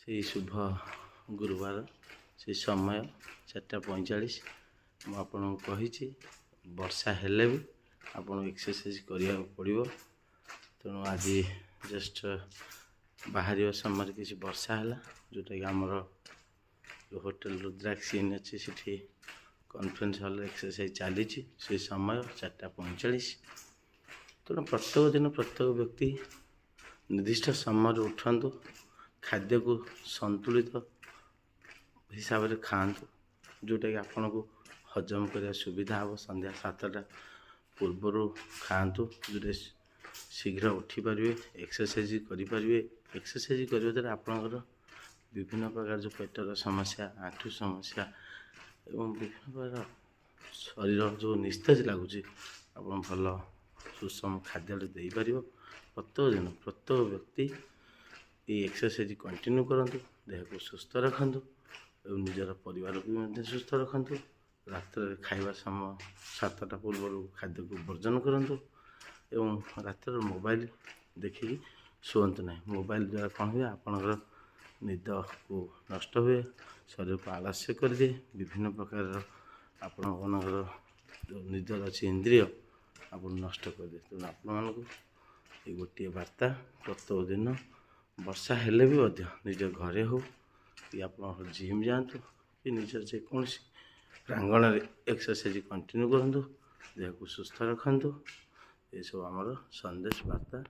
से शुभ गुरुवार से समय 4:45 मुझे वर्षा हेले भी आपन एक्सरसाइज करिया पड़ो। तेणु आज जस्ट बाहर समय किसी वर्षा है जोटा कि आमर जो होटेल रुद्राक्ष इन अच्छे से कॉन्फ्रेंस हॉल एक्सरसाइज चली से समय 4:45। तेणु प्रत्येक दिन प्रत्येक व्यक्ति निर्दिष्ट समय उठंतु, खाद्य को संतुलित हिसाब से खातु जोटा कि आपन को हजम करने सुविधा हम। संध्या 7टा पूर्वर खातु जो शीघ्र उठिपारे, एक्सरसाइज करें। एक्सरसाइज करने द्वारा आपंकर विभिन्न प्रकार जो पेटर समस्या, आंठु समस्या एवं विभिन्न प्रकार शरीर जो निस्तेज लगुच आप भल सुषम खाद्य देपर। प्रत्येक दिन प्रत्येक व्यक्ति ये एक्सरसाइज कंटिन्यू करंतु, देह को सुस्थ रखंतु और निजर परिवार को सुस्थ रखंतु। रात खाइबा समय 7टा पूर्व खाद्य को वर्जन करंतु एवं रात मोबाइल देखिए शुंतु ना। मोबाइल द्वारा कौन हुए आपंकर निद को नष्ट हुए, शरीर को आलस्य कर दिए, विभिन्न प्रकार आपंकर जो निदर अच्छी इंद्रिय आप नष्ट कर दिए। तेणु आपको ये गोटे वार्ता प्रत्येक दिन वर्षा हेले भी निज घरे हो कि आप जिम जातु कि निजर जेकोसी प्रांगण में एक्सरसाइज कंटिन्यू करूँ, देह को सुस्थ रखु। ये सब आमर संदेश वार्ता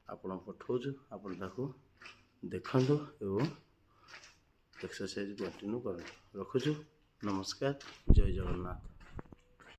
आपन पठाऊँ, आपन देखु एवं एक्सरसाइज कंटिन्यू करूँ। रखुचु। नमस्कार। जय जगन्नाथ।